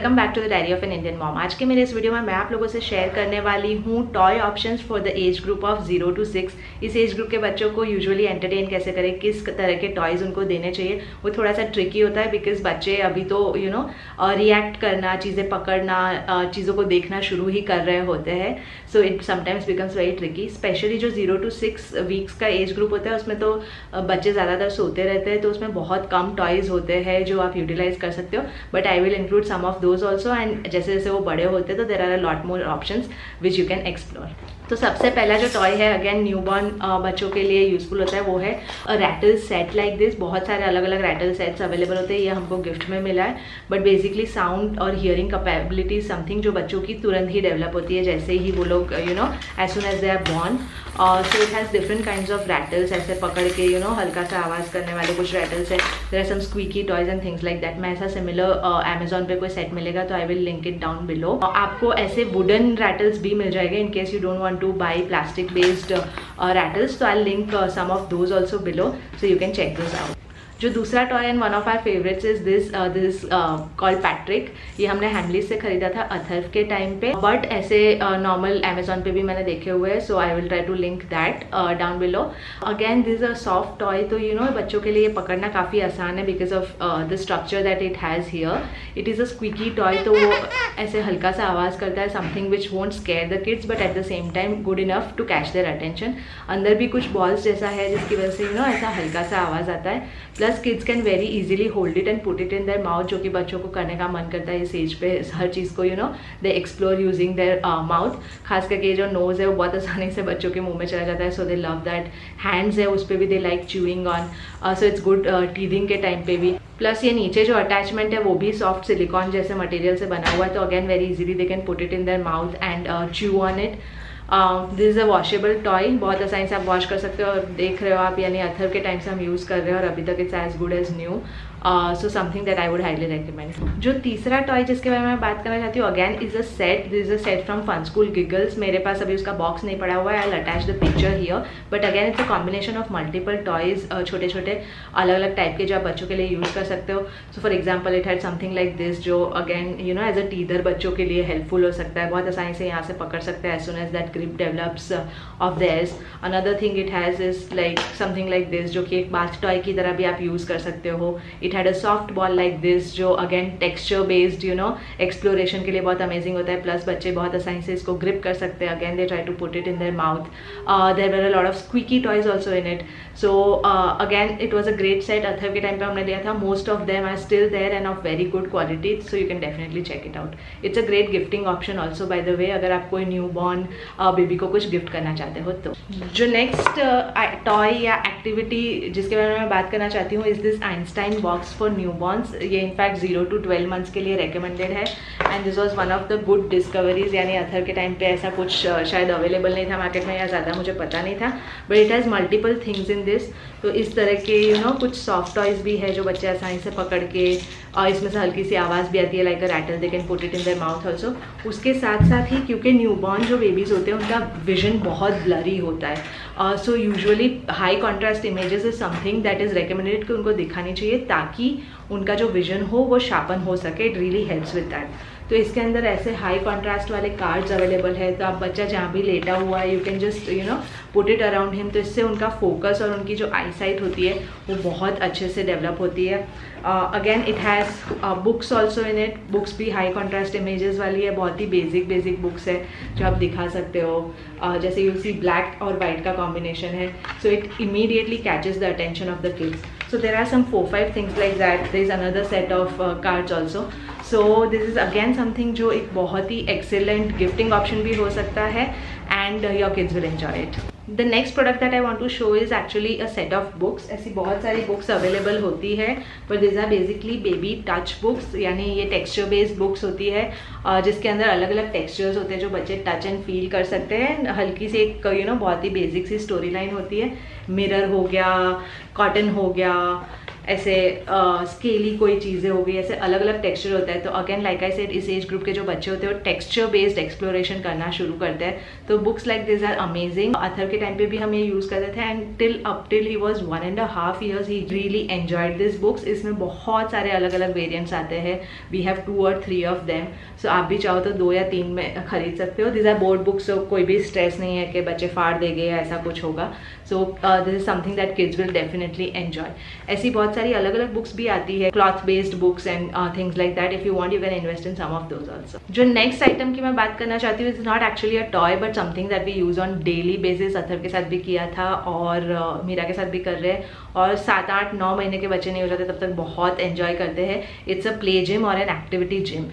Welcome back to the diary of an Indian mom. आज के मेरे इस वीडियो में मैं आप लोगों से शेयर करने वाली हूँ toy options for the age group of 0 to 6। इस एज ग्रुप के बच्चों को यूजुअली एंटरटेन कैसे करें, किस तरह के टॉयज उनको देने चाहिए। वो थोड़ा सा ट्रिकी होता है बिकॉज बच्चे अभी तो रिएक्ट करना, चीज़ें पकड़ना, चीज़ों को देखना शुरू ही कर रहे होते हैं। So it sometimes becomes very tricky. Specially जो 0 to 6 वीक्स का एज ग्रुप होता है उसमें तो बच्चे ज़्यादातर सोते रहते हैं, तो उसमें बहुत कम टॉयज होते हैं जो आप यूटिलाइज कर सकते हो। But I will include some of those also, and जैसे जैसे वो बड़े होते हैं तो there are a lot more options which you can explore। तो सबसे पहला जो टॉय है अगेन न्यूबॉर्न बच्चों के लिए यूजफुल होता है, वो है रैटल सेट लाइक दिस। बहुत सारे अलग अलग रैटल सेट्स अवेलेबल होते हैं, ये हमको गिफ्ट में मिला है। बट बेसिकली साउंड और हियरिंग कैपेबिलिटी समथिंग जो बच्चों की तुरंत ही डेवलप होती है जैसे ही वो लोग as soon as they are born. So it has different kinds of rattles, ऐसे पकड़ के हल्का सा आवाज़ करने वाले कुछ रैटल्स है। There are some squeaky toys and things like that. मैं ऐसा सिमिलर अमेजॉन पे कोई सेट मिलेगा तो I will link it down below. आपको ऐसे वुडन रैटल्स भी मिल जाएंगे in case you don't want to buy plastic based rattles, so I'll link some of those also below so you can check those out। जो दूसरा toy and one of our favourites is this called Patrick. ये हमने Hamleys से खरीदा था अथर्व के time पे, but ऐसे नॉर्मल अमेजॉन पे भी मैंने देखे हुए हैं, so I will try to link that down below. Again this a soft toy, तो बच्चों के लिए पकड़ना काफ़ी आसान है because of the structure that it has here. It is a squeaky toy, तो वो ऐसे हल्का सा आवाज़ करता है, something which won't scare the kids but at the same time good enough to catch their attention. अंदर भी कुछ बॉल्स जैसा है जिसकी वजह से ऐसा हल्का सा आवाज़ आता है। Plus kids can very easily hold it and put it in their mouth, जो कि बच्चों को करने का मन करता है इस एज पे। हर चीज़ को दे एक्सप्लोर यूजिंग देयर माउथ। खास करके जो नोज है वो बहुत आसानी से बच्चों के मुंह में चला जाता है, सो दे लव दैट। हैंड्स है उस पर भी they like chewing on, so it's good teething के टाइम पे भी। प्लस ये नीचे जो अटैचमेंट है वो भी सॉफ्ट सिलिकॉन जैसे मटेरियल से बना हुआ है, तो again very easily they can put it in their mouth and chew on it. This is a washable toy, बहुत आसानी से आप वॉश कर सकते हो। और देख रहे हो आप, यानी अथर्व के टाइम से हम यूज़ कर रहे हैं और अभी तक it's as good as new. So something that I would highly recommend. जो तीसरा टॉय जिसके बारे में मैं बात करना चाहती हूँ again is a set. This is a set from Fun School Giggles. मेरे पास अभी उसका बॉक्स नहीं पड़ा हुआ है, I will attach the picture here. But again it's a combination of multiple toys, छोटे छोटे अलग अलग टाइप के जो आप बच्चों के लिए यूज़ कर सकते हो। So for example it had something like this, जो अगेन एज अ टीदर बच्चों के लिए हेल्पफुल हो सकता है। बहुत आसानी से यहाँ से पकड़ सकते हैं as soon as that grip develops of theirs. Another thing it has is like something like this, जो कि एक बाथ टॉय की तरह भी आप यूज़ कर सकते हो। It had a soft ball like this, जो अगेन टेक्सचर बेस्ड एक्सप्लोरेशन के लिए बहुत अमेजिंग होता है। प्लस बच्चे बहुत आसानी से इसको ग्रिप कर सकते हैं। Again they try to put it in their mouth. There were a lot of squeaky toys also in it. So again it was a great set. Atharv के टाइम पे हमने लिया था। Most of them are still there and of very good quality, so you can definitely check it out. It's a great gifting option also by the way, अगर आप कोई new born baby को कुछ gift करना चाहते हो तो। जो नेक्स्ट टॉय या एक्टिविटी जिसके बारे में मैं बात करना चाहती हूँ is this Einstein box for new borns. ये इनफैक्ट 0 to 12 मंथ्स के लिए रेकमेंडेड है and this was one of the good discoveries. यानी अथर के टाइम पे ऐसा कुछ शायद अवेलेबल नहीं था मार्केट में, या ज़्यादा मुझे पता नहीं था, but it has multiple things in this. तो इस तरह के कुछ सॉफ्ट टॉयज भी है जो बच्चे आसानी से पकड़ के, और इसमें से हल्की सी आवाज़ भी आती है like a rattle, they can put it in their mouth also. उसके साथ साथ ही क्योंकि न्यूबॉर्न जो बेबीज़ होते हैं उनका विजन बहुत ब्लरी होता है, so usually high contrast images is something that is recommended कि उनको दिखानी चाहिए ताकि उनका जो विजन हो वो शार्पन हो सके। It really helps with that. तो इसके अंदर ऐसे हाई कॉन्ट्रास्ट वाले कार्ड्स अवेलेबल है, तो आप बच्चा जहाँ भी लेटा हुआ है you can just put it around him, तो इससे उनका फोकस और उनकी जो आई साइट होती है वो बहुत अच्छे से डेवलप होती है। Again it has books also in it. Books भी हाई कॉन्ट्रास्ट इमेजेस वाली है, बहुत ही बेसिक बुक्स है जो आप दिखा सकते हो। जैसे यू सी ब्लैक और वाइट का कॉम्बिनेशन है, so it immediately catches the attention of the kids. So there are some 4-5 things like that. There is another set of cards also. So this is again something जो एक बहुत ही excellent gifting option भी हो सकता है and your kids will enjoy it. The next product that I want to show is actually a set of books. ऐसी बहुत सारी बुक्स अवेलेबल होती है, but these are basically baby touch books, यानी ये texture based books होती है जिसके अंदर अलग अलग textures होते हैं जो बच्चे touch and feel कर सकते हैं। हल्की सी एक बहुत ही बेसिक सी स्टोरी लाइन होती है। मिरर हो गया, कॉटन हो गया, ऐसे स्केली कोई चीज़ें हो गई, ऐसे अलग अलग टेक्सचर होता है। तो अगेन लाइक आई सेड, इस एज ग्रुप के जो बच्चे होते हैं वो टेक्सचर बेस्ड एक्सप्लोरेशन करना शुरू करते हैं। तो books like this are amazing. Atharv के टाइम पे भी हम ये यूज़ करते थे and till he was 1.5 years he really enjoyed this books. इसमें बहुत सारे अलग अलग वेरियंट्स आते हैं, we have 2 or 3 of them। सो आप भी चाहो तो 2 या 3 में खरीद सकते हो। This are board books, so कोई भी स्ट्रेस नहीं है कि बच्चे फाड़ देंगे या ऐसा कुछ होगा। So this is something that kids will definitely enjoy. ऐसी बहुत सारी अलग अलग बुक्स भी आती है, cloth based books and things like that. If you want you can invest in some of those also. जो नेक्स्ट आइटम की मैं बात करना चाहती हूँ, is not actually a toy but something that we use on daily basis. Atharv के साथ भी किया था और मीरा के साथ भी कर रहे हैं, और 7, 8, 9 महीने के बच्चे नहीं हो जाते तब तक बहुत एंजॉय करते हैं। इट्स अ प्ले जिम और एन एक्टिविटी जिम।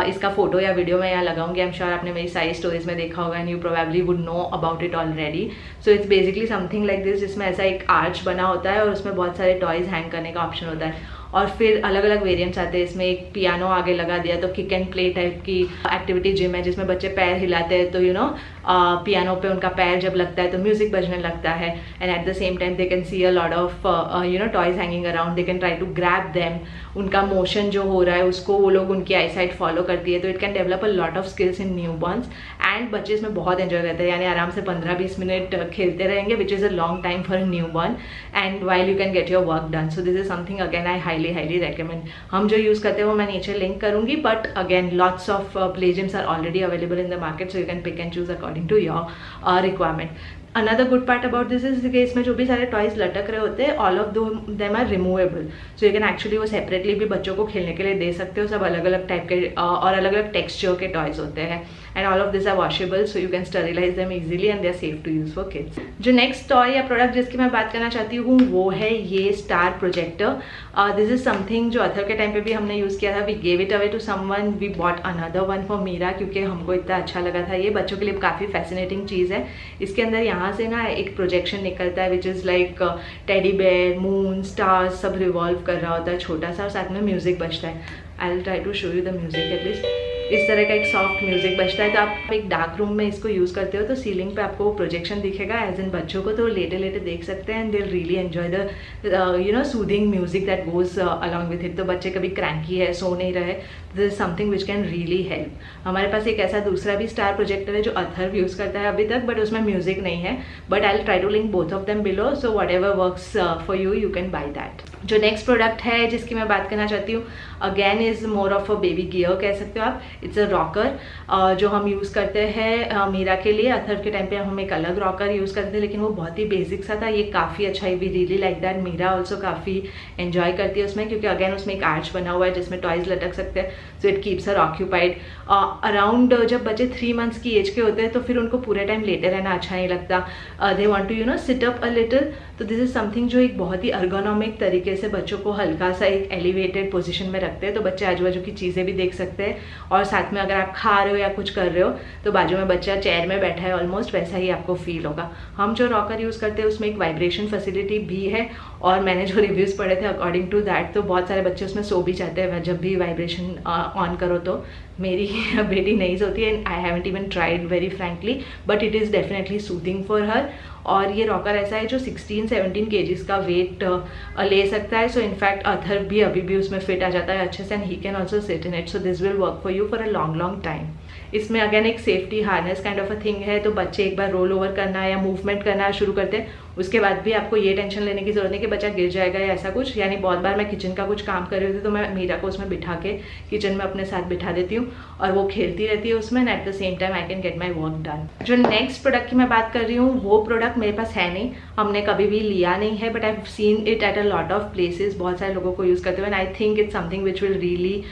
इसका फोटो या वीडियो मैं यहाँ लगाऊंगी। आई एम श्योर आपने मेरी सारी स्टोरीज में देखा होगा and you probably would know about it already. So it's basically something like this, जिसमें ऐसा एक आर्च बना होता है और उसमें बहुत सारे टॉयज हैंग करने का ऑप्शन होता है, और फिर अलग अलग वेरिएंट्स आते हैं। इसमें एक पियानो आगे लगा दिया, तो किक एंड प्ले टाइप की एक्टिविटी जिम है जिसमें बच्चे पैर हिलाते हैं। तो यू नो पियानो पे उनका पैर जब लगता है तो म्यूजिक बजने लगता है, and at the same time they can see a lot of you know toys hanging around, they can try to grab them. उनका मोशन जो हो रहा है उसको वो लोग उनकी आई साइट फॉलो करती है। तो it can develop a lot of skills in new borns, and बच्चे इसमें बहुत एंजॉय करते हैं। यानी आराम से 15-20 मिनट खेलते रहेंगे, which is a long time for new born, and while you can get your work done. So this is something again I highly recommend. हम जो यूज़ करते हैं वो मैं नीचे लिंक करूंगी, but again lots of play gyms are already available in the market, so you can pick and choose according to your requirement. Another good part about this is कि इसमें जो भी सारे टॉयज लटक रहे होते हैं, all of them are removable. So you can actually वो सेपरेटली भी बच्चों को खेलने के लिए दे सकते हो। सब अलग अलग टाइप के और अलग अलग टेक्सचर के टॉयज होते हैं, and all of this are washable, so you can sterilize them easily and they are safe to use for kids. जो नेक्स्ट टॉय या प्रोडक्ट जिसकी मैं बात करना चाहती हूँ वो है ये star projector. This is something जो अथर के टाइम पे भी हमने यूज़ किया था। We gave it away to someone, we bought another one for Meera, क्योंकि हमको इतना अच्छा लगा था। ये बच्चों के लिए काफ़ी फैसिनेटिंग चीज़ है। इसके अंदर यहाँ से ना एक प्रोजेक्शन निकलता है which is like teddy bear, moon, stars सब रिवॉल्व कर रहा होता है छोटा सा, और साथ में म्यूजिक बजता है। I will try to show you the music at least. इस तरह का एक सॉफ्ट म्यूजिक बजता है। तो आप एक डार्क रूम में इसको यूज़ करते हो तो सीलिंग पे आपको वो प्रोजेक्शन दिखेगा एज इन बच्चों को, तो लेटे लेटे देख सकते हैं, and they really enjoy the you know soothing music that goes along with it. तो बच्चे कभी क्रैंकी है, सो नहीं रहे, this is something which can really help. हमारे पास एक ऐसा दूसरा भी स्टार प्रोजेक्टर है जो अथर यूज़ करता है अभी तक, बट उसमें म्यूजिक नहीं है, but I will try to link both of them below, so whatever works for you, you can buy that. जो नेक्स्ट प्रोडक्ट है जिसकी मैं बात करना चाहती हूँ, again is more of a baby gear कह सकते हो आप। इट्स अ रॉकर जो हम यूज़ करते हैं मीरा के लिए। अथर के टाइम पे हम एक अलग रॉकर यूज़ करते थे, लेकिन वो बहुत ही बेसिक सा था। ये काफ़ी अच्छा है, we really like that. Meera also काफ़ी एंजॉय करती है उसमें, क्योंकि अगेन उसमें एक आर्च बना हुआ है जिसमें टॉयज लटक सकते हैं, so it keeps her occupied. Around जब बच्चे 3 months की एज के होते हैं तो फिर उनको पूरे टाइम लेटे रहना अच्छा नहीं लगता, they want to you know sit up a little. तो दिस इज समथिंग जो एक बहुत ही अर्गोनॉमिक तरीके से बच्चों को हल्का सा एक एलिवेटेड पोजीशन में रखते हैं, तो बच्चे आजू बाजू की चीज़ें भी देख सकते हैं, और साथ में अगर आप खा रहे हो या कुछ कर रहे हो तो बाजू में बच्चा चेयर में बैठा है, ऑलमोस्ट वैसा ही आपको फील होगा। हम जो रॉकर यूज़ करते हैं उसमें एक वाइब्रेशन फैसिलिटी भी है, और मैंने जो रिव्यूज़ पढ़े थे अकॉर्डिंग टू दैट तो बहुत सारे बच्चे उसमें सो भी जाते हैं जब भी वाइब्रेशन ऑन करो। तो मेरी बेटी नहीं सोती है, I haven't even tried very frankly, but it is definitely soothing for her. और ये रॉकर ऐसा है जो 16-17 kgs का वेट ले सकता है, सो इनफैक्ट अथर भी अभी भी उसमें फिट आ जाता है अच्छे से, and he can also sit in it, so this will work for you for a long time. इसमें अगेन एक safety harness kind of a thing है, तो बच्चे एक बार रोल ओवर करना या मूवमेंट करना शुरू करते हैं उसके बाद भी आपको ये टेंशन लेने की जरूरत नहीं कि बच्चा गिर जाएगा या ऐसा कुछ। यानी बहुत बार मैं किचन का कुछ काम कर रही होती तो मैं मीरा को उसमें बिठा के किचन में अपने साथ बिठा देती हूँ, और वो खेलती रहती है उसमें, and at the same time I can get my work done. जो नेक्स्ट प्रोडक्ट की मैं बात कर रही हूँ वो प्रोडक्ट मेरे पास है नहीं, हमने कभी भी लिया नहीं है, but I have seen it at a lot of places, बहुत सारे लोगों को यूज़ करते हुए, and I think it's something which will really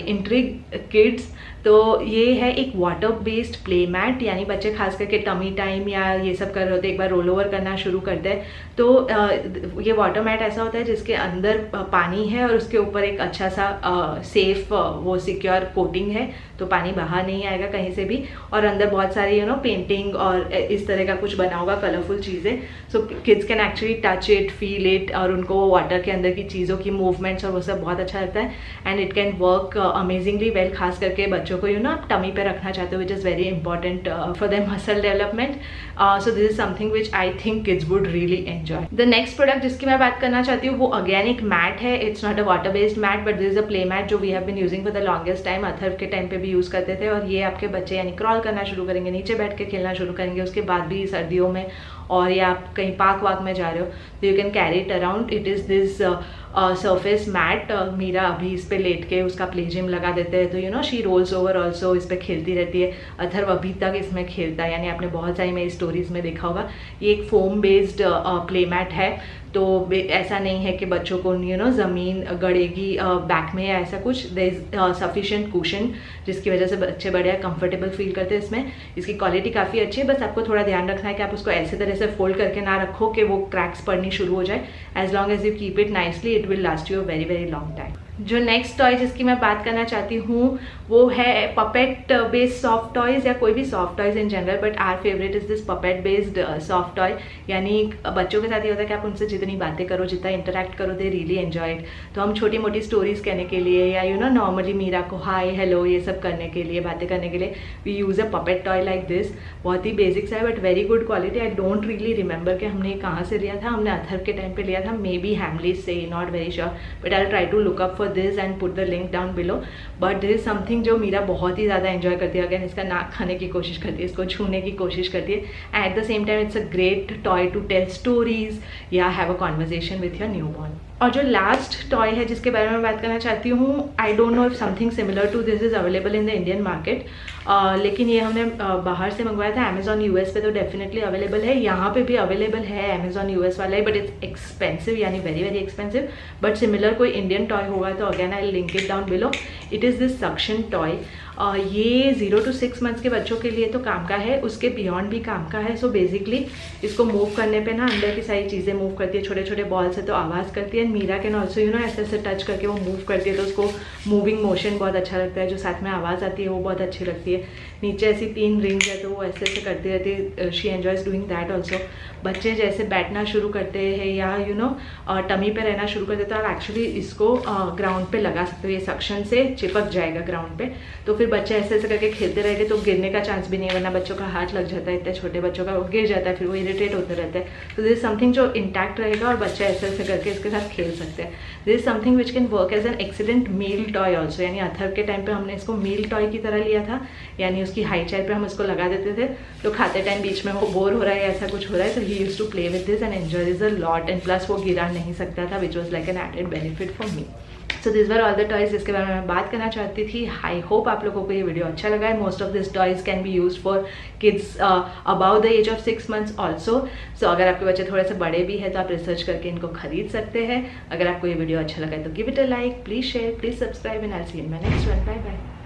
intrigue kids. तो ये है एक वाटर बेस्ड प्ले मैट, यानी बच्चे खास करके टमी टाइम या ये सब कर रहे होते हैं, एक बार रोल ओवर करना शुरू करते हैं तो ये वाटर मैट ऐसा होता है जिसके अंदर पानी है और उसके ऊपर एक अच्छा सा सेफ वो सिक्योर कोटिंग है, तो पानी बाहर नहीं आएगा कहीं से भी, और अंदर बहुत सारी यू नो पेंटिंग और इस तरह का कुछ बना होगा कलरफुल चीज़ें, so kids can actually touch it, feel it, और उनको वाटर के अंदर की चीज़ों की मूवमेंट्स और वो सब बहुत अच्छा लगता है, and it can work amazingly well, खास करके बच्चों को यू नो आप टमी पे रखना चाहते हो, which is very important for their muscle development. So this is something which I think kids would really enjoy. The next product जिसकी मैं बात करना चाहती हूँ वो अगेन एक मैट है। It's not a water based mat but this is a play mat जो we have been using for the longest time. Atharv के टाइम पे भी यूज करते थे और ये आपके बच्चे यानी क्रॉल करना शुरू करेंगे, नीचे बैठ के खेलना शुरू करेंगे, उसके बाद भी सर्दियों में और या आप कहीं पार्क वाक में जा रहे हो तो you can carry it around. It is this surface mat. Meera अभी इस पे लेट के उसका प्ले जिम लगा देते हैं तो you know she rolls over also, इस पे खेलती रहती है। अथर्व अभी तक इसमें खेलता है, यानी आपने बहुत सारी मेरी स्टोरीज में देखा होगा। ये एक फोम बेस्ड प्ले मैट है तो ऐसा नहीं है कि बच्चों को यू नो ज़मीन गड़ेगी बैक में या ऐसा कुछ। देयर इज सफिशिएंट कुशन जिसकी वजह से बच्चे बड़े कंफर्टेबल फील करते हैं इसमें। इसकी क्वालिटी काफ़ी अच्छी है, बस आपको थोड़ा ध्यान रखना है कि आप उसको ऐसे तरह से फोल्ड करके ना रखो कि वो क्रैक्स पड़नी शुरू हो जाए। As long as you keep it nicely it will last you a very very long time. जो नेक्स्ट टॉय जिसकी मैं बात करना चाहती हूँ वो है पपेट बेस्ड सॉफ्ट टॉयज या कोई भी soft toys in general, but are favourite is this puppet based soft toy. यानी बच्चों के साथ ये होता है कि आप उनसे जितनी बातें करो, जितना इंटरेक्ट करो, दे रियली एंजॉय इट। तो हम छोटी मोटी स्टोरीज कहने के लिए या यू नो नॉर्मली मीरा को हाय हेलो ये सब करने के लिए, बातें करने के लिए we use a puppet toy like this. बहुत ही बेसिक्स है but very good quality. I don't really remember कि हमने कहाँ से लिया था। हमने अथर्व के टाइम पे लिया था, मे बी हैमलीज से, not very sure, but I try to look up for this and put the link down below. But this is something जो मीरा बहुत ही ज़्यादा एंजॉय करती है। अगेन इसका नाक खाने की कोशिश करती है, इसको छूने की कोशिश करती है। At the same time it's a great toy to tell stories या have a conversation with your newborn. और जो लास्ट टॉय है जिसके बारे में बात करना चाहती हूँ, I don't know if something similar to this is available in the Indian market, लेकिन ये हमने बाहर से मंगवाया था। अमेजॉन यूएस पे तो डेफिनेटली अवेलेबल है, यहाँ पे भी अवेलेबल है अमेजॉन यूएस वाला है, बट इट्स एक्सपेंसिव यानी very very expensive. But similar कोई इंडियन टॉय होगा तो again I link it down below. It is this suction toy. ये 0 to 6 मंथ्स के बच्चों के लिए तो काम का है, उसके बियॉन्ड भी काम का है। सो बेसिकली इसको मूव करने पे ना अंदर की सारी चीज़ें मूव करती है, छोटे छोटे बॉल से तो आवाज़ करती है। Meera can also you know ऐसे ऐसे टच करके वो मूव करती है तो उसको मूविंग मोशन बहुत अच्छा लगता है। जो साथ में आवाज़ आती है वो बहुत अच्छी लगती है। नीचे ऐसी 3 रिंग्स है तो वो ऐसे ऐसे करती रहती है। She enjoys doing that also. बच्चे जैसे बैठना शुरू करते हैं या यू नो टमी पे रहना शुरू करते तो आप एक्चुअली इसको ग्राउंड पे लगा सकते हो। ये सक्शन से चिपक जाएगा ग्राउंड पे, तो फिर बच्चे ऐसे ऐसे करके खेलते रहेंगे तो गिरने का चांस भी नहीं है, वरना बच्चों का हाथ लग जाता है, इतने छोटे बच्चों का वो गिर जाता है, फिर वो इरिटेट होते रहते हैं। तो दिस इज समथिंग जो इंटैक्ट रहेगा और बच्चे ऐसे ऐसे करके इसके साथ खेल सकते हैं। This is something which can work as an excellent meal toy also. यानी अथर्व के टाइम पे हमने इसको मील टॉय की तरह लिया था, यानी उसकी हाई चेयर पे हम इसको लगा देते थे तो खाते टाइम बीच में वो बोर हो रहा है या ऐसा कुछ हो रहा है तो he used to play with this and enjoy this a lot. And plus वो गिरा नहीं सकता था, which was like an added benefit for me. So this were all the toys जिसके बारे में मैं बात करना चाहती थी। आई होप आप लोगों को ये वीडियो अच्छा लगा है। Most of this toys can be use for kids about the age of 6 months also. So अगर आपके बच्चे थोड़े से बड़े भी हैं तो आप रिसर्च करके इनको खरीद सकते हैं। अगर आपको ये वीडियो अच्छा लगा है तो give it a like, please share, please subscribe and I will see you in my next one. Bye bye.